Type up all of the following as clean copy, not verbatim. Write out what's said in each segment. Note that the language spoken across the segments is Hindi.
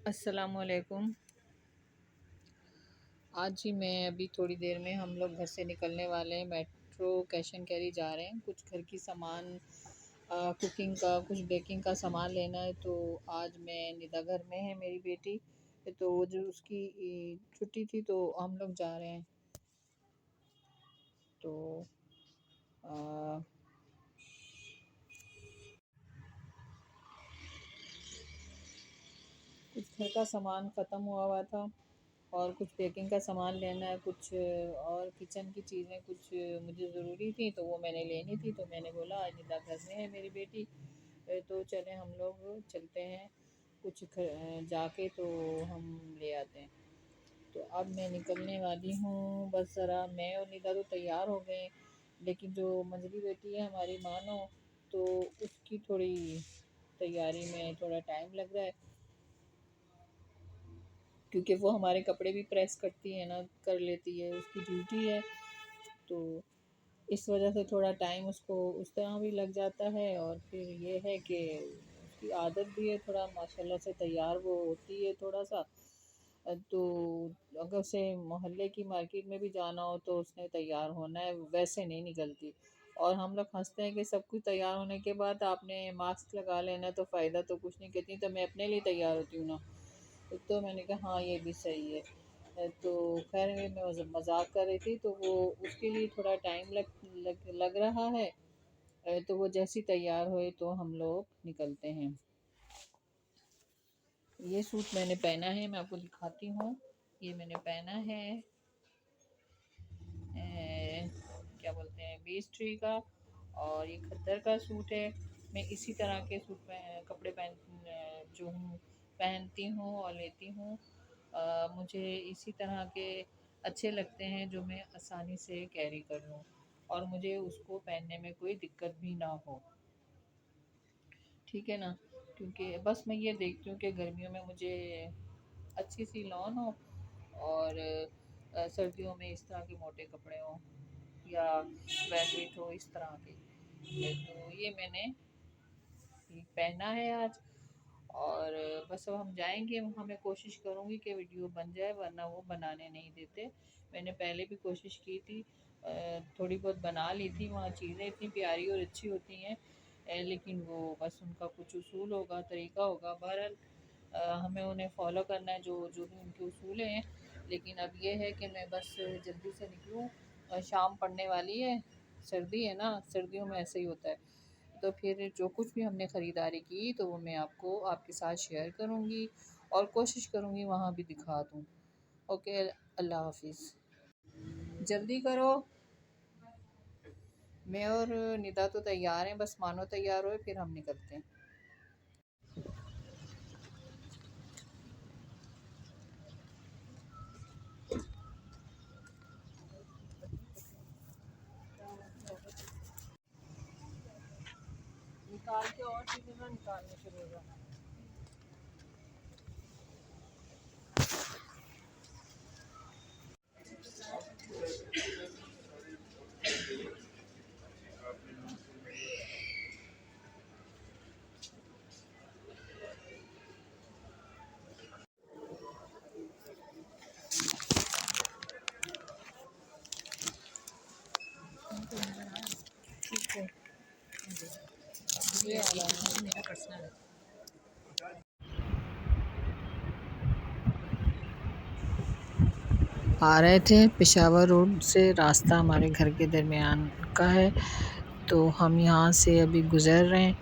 अस्सलामुअलैकुम। आज ही मैं अभी थोड़ी देर में हम लोग घर से निकलने वाले हैं। मेट्रो कैश एंड कैरी जा रहे हैं। कुछ घर की सामान कुकिंग का, कुछ बेकिंग का सामान लेना है। तो आज मैं निदा घर में है मेरी बेटी, तो वो जो उसकी छुट्टी थी तो हम लोग जा रहे हैं। तो आ, कुछ घर का सामान ख़त्म हुआ हुआ था और कुछ बेकिंग का सामान लेना है, कुछ और किचन की चीज़ें कुछ मुझे ज़रूरी थी तो वो मैंने लेनी थी। तो मैंने बोला आज निदा घर में है मेरी बेटी, तो चलें हम लोग चलते हैं कुछ जाके तो हम ले आते हैं। तो अब मैं निकलने वाली हूँ। बस ज़रा मैं और निदा तो तैयार हो गए, लेकिन जो मंजली बेटी है हमारी मानो, तो उसकी थोड़ी तैयारी में थोड़ा टाइम लग रहा है, क्योंकि वो हमारे कपड़े भी प्रेस करती है ना, कर लेती है, उसकी ड्यूटी है। तो इस वजह से थोड़ा टाइम उसको उस तरह भी लग जाता है। और फिर ये है कि उसकी आदत भी है, थोड़ा माशाल्लाह से तैयार वो होती है थोड़ा सा। तो अगर उसे मोहल्ले की मार्केट में भी जाना हो तो उसने तैयार होना है, वैसे नहीं निकलती। और हम लोग हंसते हैं कि सब कुछ तैयार होने के बाद आपने मास्क लगा लेना तो फ़ायदा तो कुछ नहीं। कहती तो मैं अपने लिए तैयार होती हूँ ना। तो मैंने कहा हाँ ये भी सही है। तो खैर मैं मजाक कर रही थी, तो वो उसके लिए थोड़ा टाइम लग रहा है। तो वो जैसी तैयार हुए तो हम लोग निकलते हैं। ये सूट मैंने पहना है, मैं आपको दिखाती हूँ। ये मैंने पहना है क्या बोलते हैं, बीस ट्री का, और ये खद्दर का सूट है। मैं इसी तरह के कपड़े जो हूँ पहनती हूँ और लेती हूँ। मुझे इसी तरह के अच्छे लगते हैं जो मैं आसानी से कैरी कर लूँ और मुझे उसको पहनने में कोई दिक्कत भी ना हो, ठीक है ना। क्योंकि बस मैं ये देखती हूँ कि गर्मियों में मुझे अच्छी सी लॉन हो और सर्दियों में इस तरह के मोटे कपड़े हों या वेलवेट हो इस तरह के। तो ये मैंने पहना है आज। और बस अब हम जाएंगे, वहाँ मैं कोशिश करूँगी कि वीडियो बन जाए, वरना वो बनाने नहीं देते। मैंने पहले भी कोशिश की थी, थोड़ी बहुत बना ली थी। वहाँ चीज़ें इतनी प्यारी और अच्छी होती हैं, लेकिन वो बस उनका कुछ उसूल होगा, तरीका होगा। बहरहाल हमें उन्हें फॉलो करना है, जो जो भी उनके उसूल हैं। लेकिन अब ये है कि मैं बस जल्दी से निकलूँ, शाम पड़ने वाली है। सर्दी है ना, सर्दियों में ऐसे ही होता है। तो फिर जो कुछ भी हमने ख़रीदारी की तो वो मैं आपको आपके साथ शेयर करूँगी और कोशिश करूँगी वहाँ भी दिखा दूँ। ओके, अल्लाह हाफिज़। जल्दी करो, मैं और निदा तो तैयार हैं, बस मानो तैयार हो फिर हम निकलते हैं। निकाल के और चीज़ें ना निकालने शुरू हो जाना। ठीक है, ये आ रहा है मेरा पर्सनल है। आ रहे थे पेशावर रोड से, रास्ता हमारे घर के दरमियान का है। तो हम यहाँ से अभी गुज़र रहे हैं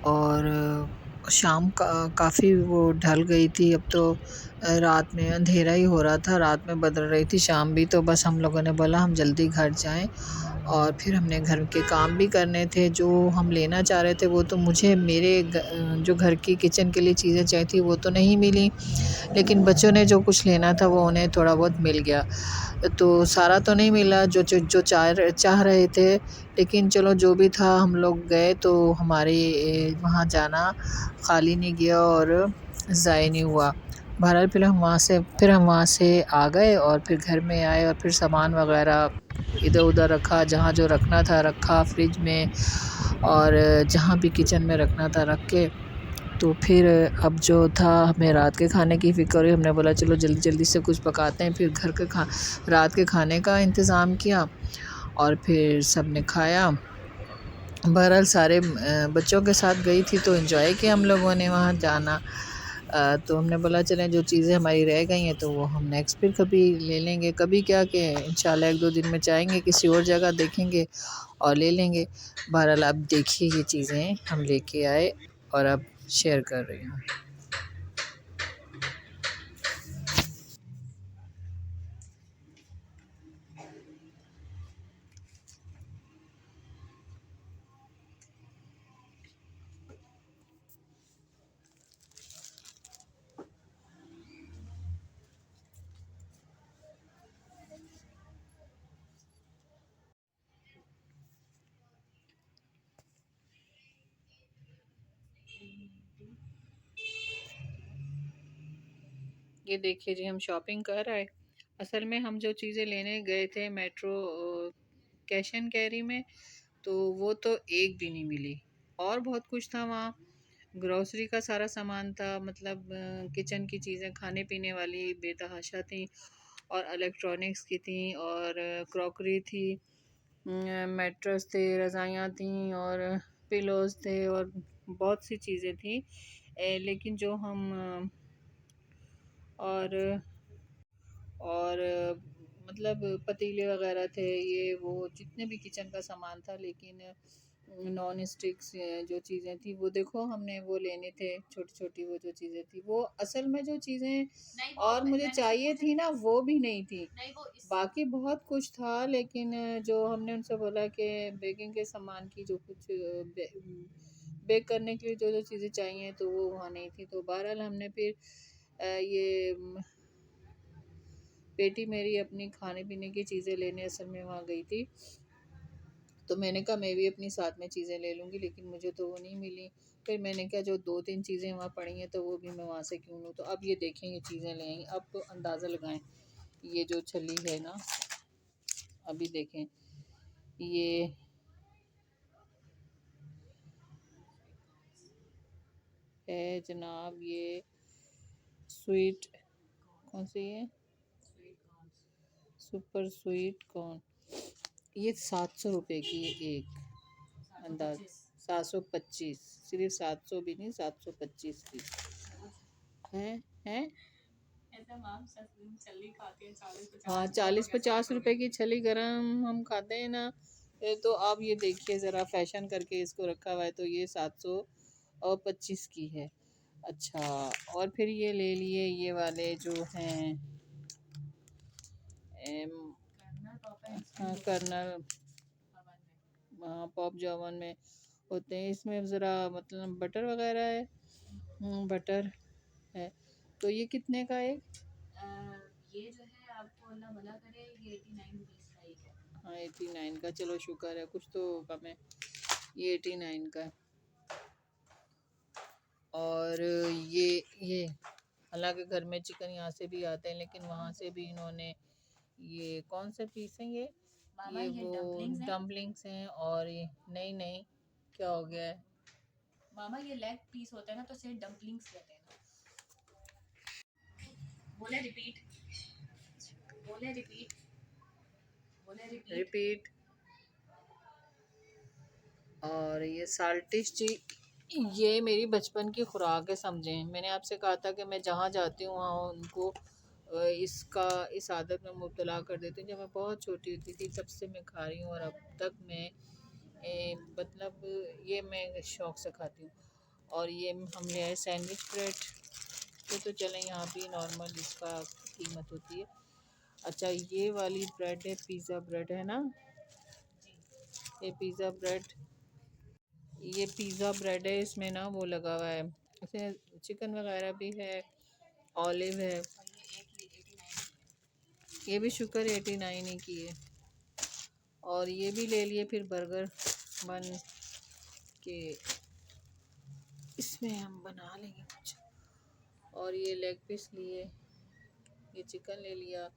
और शाम का काफ़ी वो ढल गई थी। अब तो रात में अंधेरा ही हो रहा था, रात में बदल रही थी शाम भी। तो बस हम लोगों ने बोला हम जल्दी घर जाएं और फिर हमने घर के काम भी करने थे। जो हम लेना चाह रहे थे वो तो मुझे जो घर की किचन के लिए चीज़ें चाहिए थी वो तो नहीं मिली, लेकिन बच्चों ने जो कुछ लेना था वो उन्हें थोड़ा बहुत मिल गया। तो सारा तो नहीं मिला जो चाह रहे थे, लेकिन चलो जो भी था हम लोग गए तो हमारे वहाँ जाना खाली नहीं गया और ज़ाया नहीं हुआ। बहरहाल फिर हम वहाँ से आ गए और फिर घर में आए और फिर सामान वगैरह इधर उधर रखा, जहाँ जो रखना था रखा फ्रिज में, और जहाँ भी किचन में रखना था रख के तो फिर अब जो था हमें रात के खाने की फ़िक्र हुई, हमने बोला चलो जल्दी जल्दी से कुछ पकाते हैं। फिर घर के रात के खाने का इंतज़ाम किया और फिर सब ने खाया। बहरहाल सारे बच्चों के साथ गई थी तो एंजॉय किया हम लोगों ने वहाँ जाना। तो हमने बोला चलें जो चीज़ें हमारी रह गई हैं तो वो हम नेक्स्ट फिर कभी ले लेंगे, कभी क्या कि इंशाल्लाह 1-2 दिन में जाएंगे किसी और जगह देखेंगे और ले लेंगे। बहरहाल अब देखिए ये चीज़ें हम लेके आए और अब शेयर कर रही हूँ। ये देखिए जी हम शॉपिंग कर आए। असल में हम जो चीज़ें लेने गए थे मेट्रो कैश एंड कैरी में, तो वो तो एक भी नहीं मिली। और बहुत कुछ था वहाँ, ग्रोसरी का सारा सामान था, मतलब किचन की चीज़ें खाने पीने वाली बेतहाशा थी और इलेक्ट्रॉनिक्स की थी और क्रॉकरी थी, मैट्रेस थे, रज़ाइयाँ थी और पिलोज़ थे और बहुत सी चीज़ें थी। लेकिन जो हम और और मतलब पतीले वगैरह थे, ये वो जितने भी किचन का सामान था। लेकिन नॉन स्टिक्स जो चीज़ें थी वो देखो हमने वो लेने थे, छोटी छोटी वो जो चीज़ें थी वो असल में जो चीज़ें और मुझे चाहिए थी ना वो भी नहीं थी। बाकी बहुत कुछ था लेकिन जो हमने उनसे बोला कि बेकिंग के सामान की जो कुछ बेक करने के लिए जो जो चीज़ें चाहिए तो वो वहाँ नहीं थी। तो बहरहाल हमने फिर ये बेटी मेरी अपनी खाने पीने की चीज़ें लेने असल में वहाँ गई थी, तो मैंने कहा मैं भी अपनी साथ में चीज़ें ले लूँगी, लेकिन मुझे तो वो नहीं मिली। फिर मैंने कहा जो 2-3 चीज़ें वहाँ पड़ी हैं तो वो भी मैं वहाँ से क्यों लूँ। तो अब ये देखें ये चीज़ें ले आई। अब तो अंदाज़ा लगाएं, ये जो छली है ना, अभी देखें ये है जनाब, ये स्वीट कौन सी है, सुपर स्वीट कॉर्न, ये 700 रुपये की एक, अंदाज 725, सिर्फ 700 भी नहीं 725 की है। हैं हाँ 40-50 रुपए की छली गरम हम खाते हैं ना। तो आप ये देखिए ज़रा फैशन करके इसको रखा हुआ है, तो ये 725 की है। अच्छा, और फिर ये ले लिए ये वाले जो हैं हाँ कर्नल, हाँ पॉप जॉवन में होते हैं। इसमें ज़रा मतलब बटर वगैरह है, बटर है। तो ये कितने का एक, ये जो है आपको अल्लाह भला करे, ये 89 रुपीज़ का एक है। हाँ 89 का, चलो शुक्र है कुछ तो कम है, ये 89 का है। और ये हालांकि घर में चिकन यहाँ से भी आते हैं लेकिन वहाँ से भी इन्होंने ये कौन से पीस हैं ये वो डम्पलिंग्स हैं। और ये नहीं नहीं क्या हो गया है मामा, ये लेग पीस होता है ना तो सिर्फ डम्पलिंग्स कहते हैं ना। बोले रिपीट, बोले रिपीट, बोले रिपीट। और ये साल्टिश जी, ये मेरी बचपन की खुराक है समझें। मैंने आपसे कहा था कि मैं जहाँ जाती हूँ वहाँ उनको इसका इस आदत में मुब्तला कर देती हूँ। जब मैं बहुत छोटी होती थी तब से मैं खा रही हूँ और अब तक मैं मतलब ये मैं शौक़ से खाती हूँ। और ये हम ले आए सैंडविच ब्रेड, तो चलें यहाँ भी नॉर्मल इसका कीमत होती है। अच्छा ये वाली ब्रेड है, पिज़्ज़ा ब्रेड है ना, ये पिज़्ज़ा ब्रेड, ये पिज़्ज़ा ब्रेड है, इसमें ना वो लगा हुआ है, इसमें चिकन वगैरह भी है, ऑलिव है। ये भी शुक्र 89 ही की है। और ये भी ले लिए फिर बर्गर बन के इसमें हम बना लेंगे कुछ। और ये लेग पीस लिए, ये चिकन ले लिया।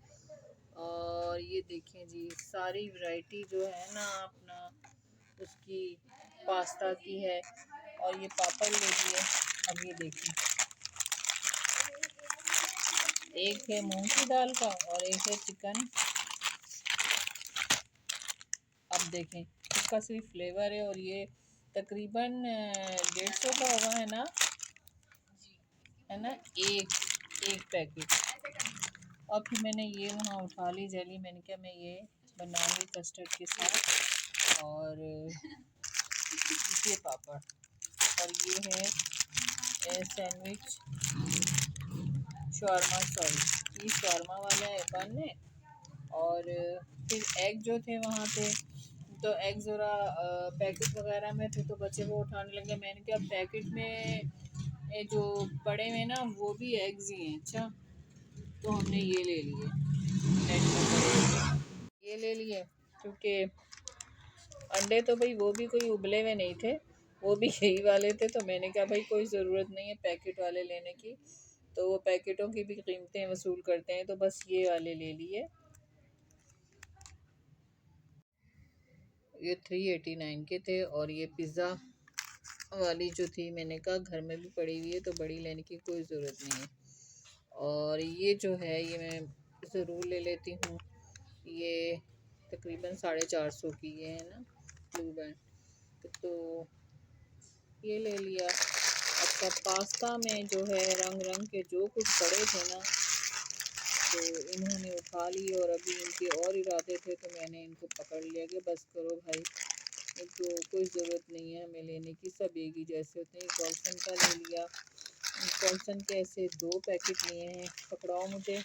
और ये देखें जी सारी वैरायटी जो है ना अपना उसकी पास्ता की है। और ये पापड़ ले लिए। अब ये देखें, एक है मूंग की दाल का और एक है चिकन। अब देखें, इसका सिर्फ फ्लेवर है और ये तकरीबन 150 का होगा, है ना, एक पैकेट। और फिर मैंने ये वहाँ उठा ली जेली, मैंने कहा मैं ये बनाऊंगी कस्टर्ड के साथ। और ये पापड़ और ये है सैंडविच शॉर्मा, सॉरी ये शॉर्मा वाला है बन है। और फिर एग जो थे वहाँ पे, तो एग ज़रा पैकेट वगैरह में थे तो बच्चे वो उठाने लगे। मैंने कहा पैकेट में ये जो पड़े हुए ना वो भी एग्स ही हैं। अच्छा, तो हमने ये ले लिए, नेट में पड़े ये ले लिए, क्योंकि अंडे तो भाई वो भी कोई उबले हुए नहीं थे, वो भी यही वाले थे। तो मैंने कहा भाई कोई ज़रूरत नहीं है पैकेट वाले लेने की, तो वो पैकेटों की भी कीमतें वसूल करते हैं, तो बस ये वाले ले लिए। ये 389 के थे। और ये पिज़्ज़ा वाली जो थी, मैंने कहा घर में भी पड़ी हुई है तो बड़ी लेने की कोई ज़रूरत नहीं है। और ये जो है ये मैं ज़रूर ले लेती हूँ, ये तकरीबन 450 की ये है ना ब्लू बैंड, तो ये ले लिया। अच्छा, पास्ता में जो है रंग रंग के जो कुछ पड़े थे ना, तो इन्होंने उठा ली और अभी इनके और इरादे थे, तो मैंने इनको पकड़ लिया कि बस करो भाई, तो कोई ज़रूरत नहीं है हमें लेने की, सब एक ही जैसे होते हैं। कॉल्सन का ले लिया, कॉल्सन के ऐसे 2 पैकेट लिए हैं, पकड़ाओ मुझे,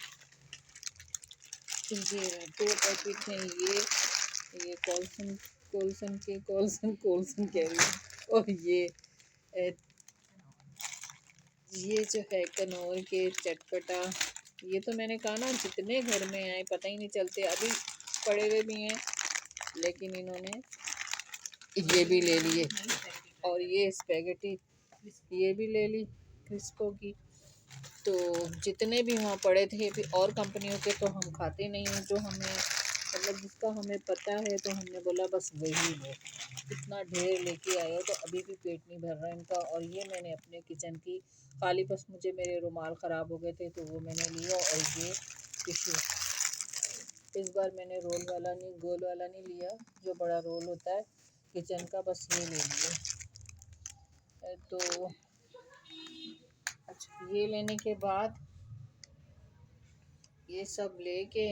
ये 2 पैकेट हैं। ये कॉल्सन कॉल्सन के कॉल्सन कह रही है। और ये जो है कनौर के चटपटा, ये तो मैंने कहा ना जितने घर में आए पता ही नहीं चलते, अभी पड़े हुए भी हैं, लेकिन इन्होंने ये भी ले लिए। और ये स्पेगेटी ये भी ले ली क्रिस्को की। तो जितने भी वहाँ पड़े थे फिर और कंपनियों के तो हम खाते नहीं हैं, जो हमें मतलब जिसका हमें पता है तो हमने बोला बस वही लो। इतना ढेर लेके आए हो तो अभी भी पेट नहीं भर रहा इनका। और ये मैंने अपने किचन की खाली, बस मुझे मेरे रुमाल ख़राब हो गए थे तो वो मैंने लिया। और ये टिशू, इस बार मैंने रोल वाला नहीं, गोल वाला नहीं लिया, जो बड़ा रोल होता है किचन का, बस ये ले लिया। तो अच्छा, ये लेने के बाद ये सब लेके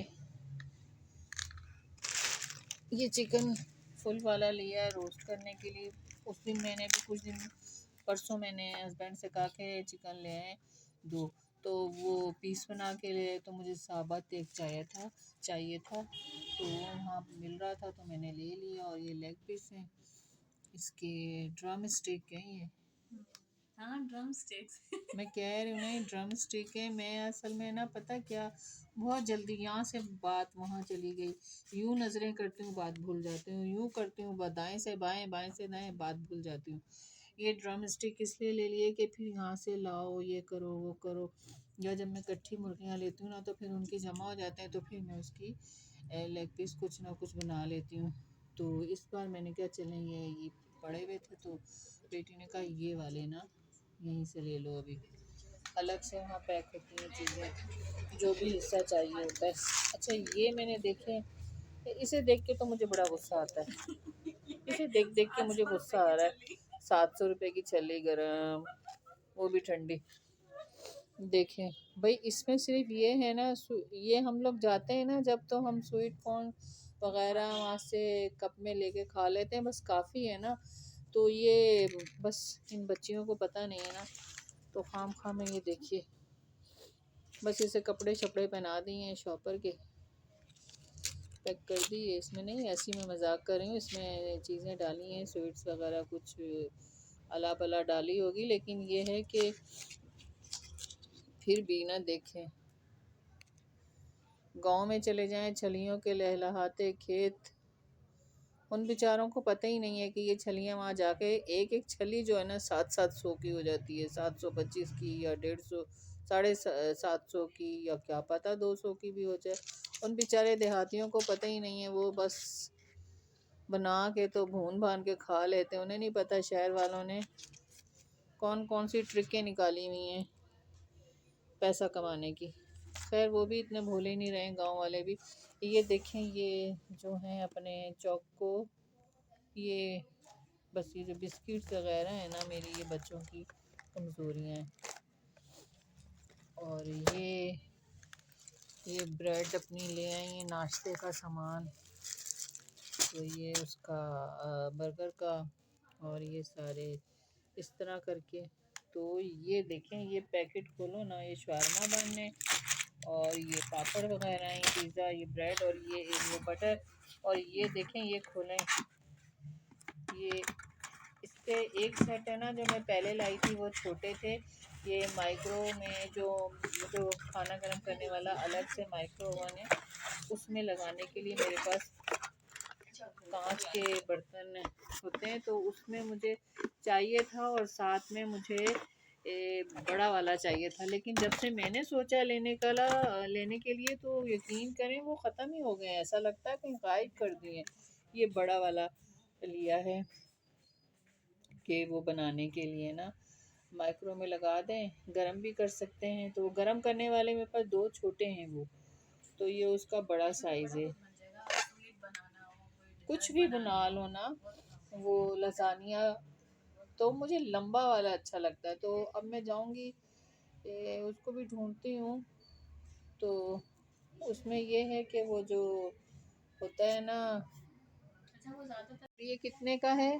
ये चिकन फुल वाला लिया रोस्ट करने के लिए। उस दिन मैंने भी कुछ दिन परसों मैंने हस्बैंड से कहा कि चिकन ले आए 2, तो वो पीस बना के ले आए, तो मुझे साबुत एक चाहिए था, तो वहाँ मिल रहा था तो मैंने ले लिया। और ये लेग पीस है, इसके ड्रम स्टिक है ये, हाँ ड्रम स्टिक्स मैं कह रही हूँ ना ड्रम स्टिक है। मैं असल में ना पता क्या, बहुत जल्दी यहाँ से बात वहाँ चली गई, यूँ नज़रें करती हूँ बात भूल जाती हूँ, यूँ करती हूँ दाएं से बाएं, बाएं से दाएं, बात भूल जाती हूँ। ये ड्रम स्टिक इसलिए ले लिए कि फिर यहाँ से लाओ, ये करो वो करो, या जब मैं इकट्ठी मुर्गियाँ लेती हूँ ना तो फिर उनकी जमा हो जाते हैं, तो फिर मैं उसकी लेग पीस कुछ ना कुछ बना लेती हूँ। तो इस बार मैंने क्या चलें, ये पड़े हुए थे तो बेटी ने कहा ये वाले ना यहीं से ले लो, अभी अलग से वहाँ पैक होती हैं चीज़ें, जो भी हिस्सा चाहिए होता है। अच्छा, ये मैंने देखे, इसे देख के तो मुझे बड़ा गुस्सा आता है, इसे देख देख के मुझे गुस्सा आ रहा है। 700 रुपये की छल्ली गरम, वो भी ठंडी। देखें भाई, इसमें सिर्फ ये है ना, ये हम लोग जाते हैं ना जब, तो हम स्वीट कॉर्न वगैरह वहाँ से कप में लेके खा लेते हैं, बस काफ़ी है ना। तो ये बस इन बच्चियों को पता नहीं है ना, तो खाम खाम में ये देखिए, बस इसे कपड़े शपड़े पहना दिए हैं शॉपर के, पैक कर दिए। इसमें नहीं, ऐसी मैं मजाक कर रही हूँ, इसमें चीज़ें डाली हैं स्वीट्स वगैरह, कुछ अला पला डाली होगी, लेकिन ये है कि फिर भी ना देखें, गांव में चले जाएं, छलियों के लहलहाते खेत, उन बेचारों को पता ही नहीं है कि ये छलियां वहाँ जाके एक एक छली जो है ना 700 की हो जाती है, 725 की या 150, 750 की, या क्या पता 200 की भी हो जाए। उन बेचारे देहातियों को पता ही नहीं है, वो बस बना के तो भून भान के खा लेते हैं, उन्हें नहीं पता शहर वालों ने कौन कौन सी ट्रिकें निकाली हुई हैं पैसा कमाने की। खैर वो भी इतने भोले नहीं रहे गांव वाले भी। ये देखें, ये जो हैं अपने चौको, ये बस ये जो बिस्किट्स वगैरह है ना, मेरी ये बच्चों की कमज़ोरियाँ हैं। और ये ब्रेड अपनी ले आई है, नाश्ते का सामान। तो ये उसका बर्गर का, और ये सारे इस तरह करके। तो ये देखें, ये पैकेट खोलो ना, ये शावरमा बन है, और ये पापड़ वगैरह हैं, पिज़्ज़ा, ये ब्रेड, और ये बटर। और ये देखें, ये खोलें, ये इसके एक सेट है ना, जो मैं पहले लाई थी वो छोटे थे। ये माइक्रो में जो खाना गर्म करने वाला अलग से माइक्रो ओवन है, उसमें लगाने के लिए मेरे पास कांच के बर्तन होते हैं, तो उसमें मुझे चाहिए था, और साथ में मुझे बड़ा वाला चाहिए था। लेकिन जब से मैंने सोचा लेने के लिए, तो यकीन करें वो ख़त्म ही हो गए। ऐसा लगता है कहीं गायब कर दिए। ये बड़ा वाला लिया है कि वो बनाने के लिए ना माइक्रो में लगा दें, गरम भी कर सकते हैं। तो गरम करने वाले मेरे पास दो छोटे हैं वो, तो ये उसका बड़ा साइज़ है। कुछ भी बना लो ना, वो लसानिया तो मुझे लंबा वाला अच्छा लगता है। तो अब मैं जाऊंगी, उसको भी ढूंढती हूँ। तो उसमें ये है कि वो जो होता है ना, ये कितने का है,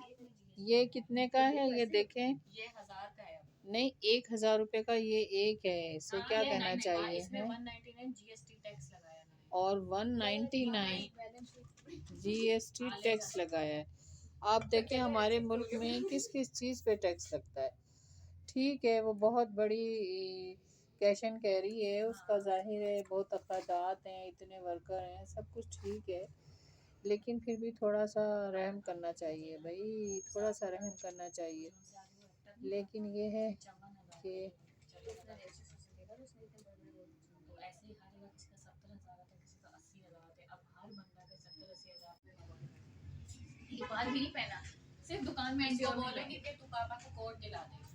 ये कितने का है, ये देखें। ये 1000 का है। नहीं, 1000 रुपए का ये एक है। इससे क्या कहना चाहिए है, 199 जीएसटी टैक्स लगाया है, और 199 जीएसटी टैक्स लगाया है। आप देखें हमारे मुल्क में किस किस चीज़ पे टैक्स लगता है। ठीक है, वो बहुत बड़ी कैश एंड कैरी है उसका, जाहिर है बहुत अखराजात हैं, इतने वर्कर हैं, सब कुछ ठीक है। लेकिन फिर भी थोड़ा सा रहम करना चाहिए भाई, थोड़ा सा रहम करना चाहिए। लेकिन ये है कि एक बार भी नहीं पहना, सिर्फ दुकान में इनको बोलेंगे कि तू पापा को कोट दिला दे।